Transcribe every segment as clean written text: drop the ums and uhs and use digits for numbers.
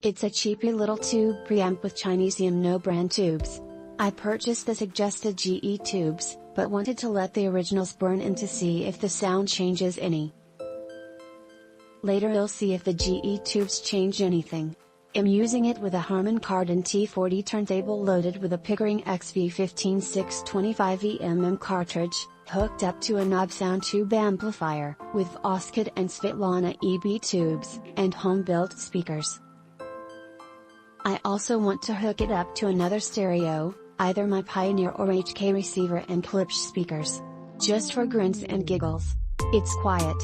It's a cheapy little tube preamp with Chinesium no brand tubes. I purchased the suggested GE tubes, but wanted to let the originals burn in to see if the sound changes any. Later you'll see if the GE tubes change anything. I'm using it with a Harman Kardon T40 turntable loaded with a Pickering XV15 625mm cartridge, hooked up to a Nobsound tube amplifier, with Oskad and Svetlana EB tubes, and home-built speakers. I also want to hook it up to another stereo, either my Pioneer or HK receiver and Klipsch speakers. Just for grins and giggles. It's quiet.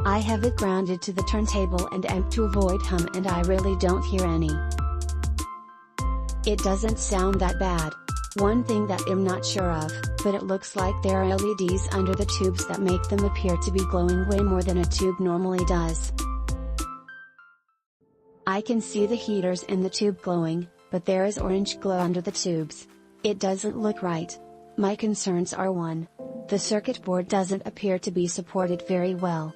I have it grounded to the turntable and amp to avoid hum, and I really don't hear any. It doesn't sound that bad. One thing that I'm not sure of, but it looks like there are LEDs under the tubes that make them appear to be glowing way more than a tube normally does. I can see the heaters in the tube glowing, but there is orange glow under the tubes. It doesn't look right. My concerns are 1. The circuit board doesn't appear to be supported very well.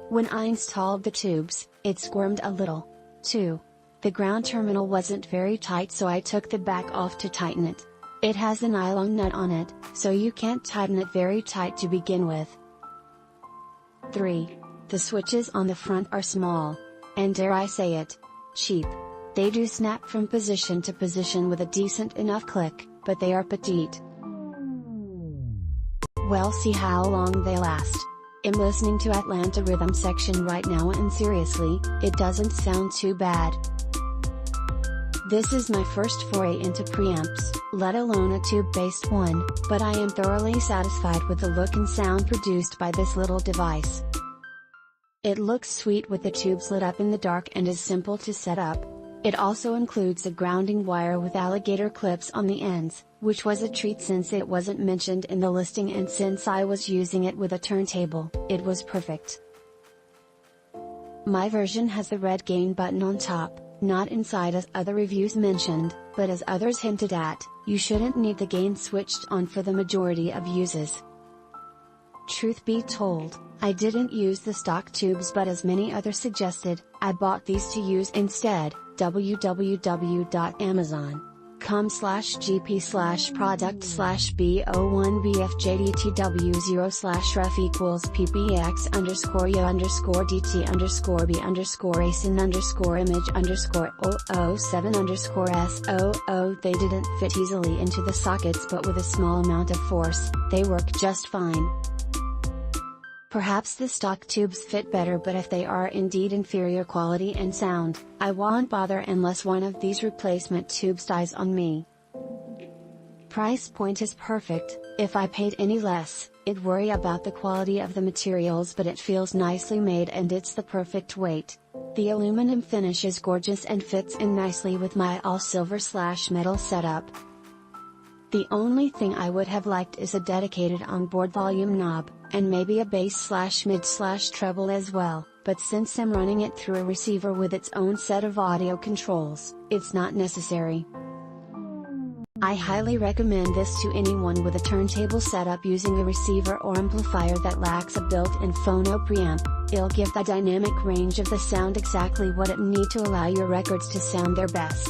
When I installed the tubes, it squirmed a little. 2. The ground terminal wasn't very tight, so I took the back off to tighten it. It has a nylon nut on it, so you can't tighten it very tight to begin with. 3. The switches on the front are small. And dare I say it, cheap. They do snap from position to position with a decent enough click, but they are petite. We'll see how long they last. I'm listening to Atlanta Rhythm section right now, and seriously, it doesn't sound too bad. This is my first foray into preamps, let alone a tube-based one, but I am thoroughly satisfied with the look and sound produced by this little device. It looks sweet with the tubes lit up in the dark and is simple to set up. It also includes a grounding wire with alligator clips on the ends, which was a treat since it wasn't mentioned in the listing, and since I was using it with a turntable, it was perfect. My version has the red gain button on top, not inside as other reviews mentioned, but as others hinted at, you shouldn't need the gain switched on for the majority of uses. Truth be told, I didn't use the stock tubes, but as many others suggested, I bought these to use instead. www.amazon.com/b01bfjdtw/ref=pp-ax_yandj_dt_b007_s00. They didn't fit easily into the sockets, but with a small amount of force, they work just fine. Perhaps the stock tubes fit better, but if they are indeed inferior quality and sound, I won't bother unless one of these replacement tubes dies on me. Price point is perfect. If I paid any less, I'd worry about the quality of the materials, but it feels nicely made and it's the perfect weight. The aluminum finish is gorgeous and fits in nicely with my all-silver/metal setup. The only thing I would have liked is a dedicated onboard volume knob, and maybe a bass/mid/treble as well, but since I'm running it through a receiver with its own set of audio controls, it's not necessary. I highly recommend this to anyone with a turntable setup using a receiver or amplifier that lacks a built-in Phono preamp. It'll give the dynamic range of the sound exactly what it needs to allow your records to sound their best.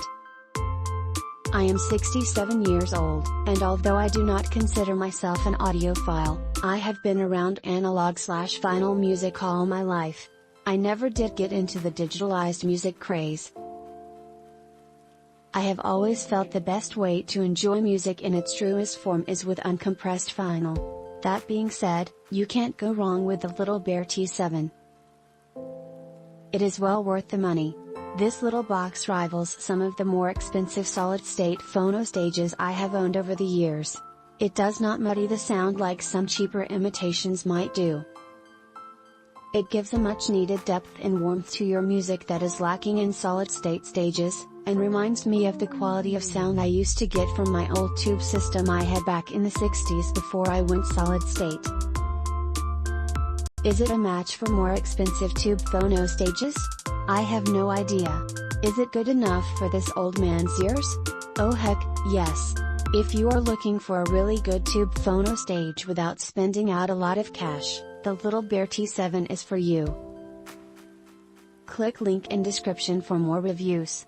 I am 67 years old, and although I do not consider myself an audiophile, I have been around analog/vinyl music all my life. I never did get into the digitalized music craze. I have always felt the best way to enjoy music in its truest form is with uncompressed vinyl. That being said, you can't go wrong with the Little Bear T7. It is well worth the money. This little box rivals some of the more expensive solid-state phono stages I have owned over the years. It does not muddy the sound like some cheaper imitations might do. It gives a much-needed depth and warmth to your music that is lacking in solid-state stages, and reminds me of the quality of sound I used to get from my old tube system I had back in the 60s before I went solid-state. Is it a match for more expensive tube phono stages? I have no idea. Is it good enough for this old man's ears? Oh heck, yes. If you are looking for a really good tube phono stage without spending out a lot of cash, the Little Bear T7 is for you. Click link in description for more reviews.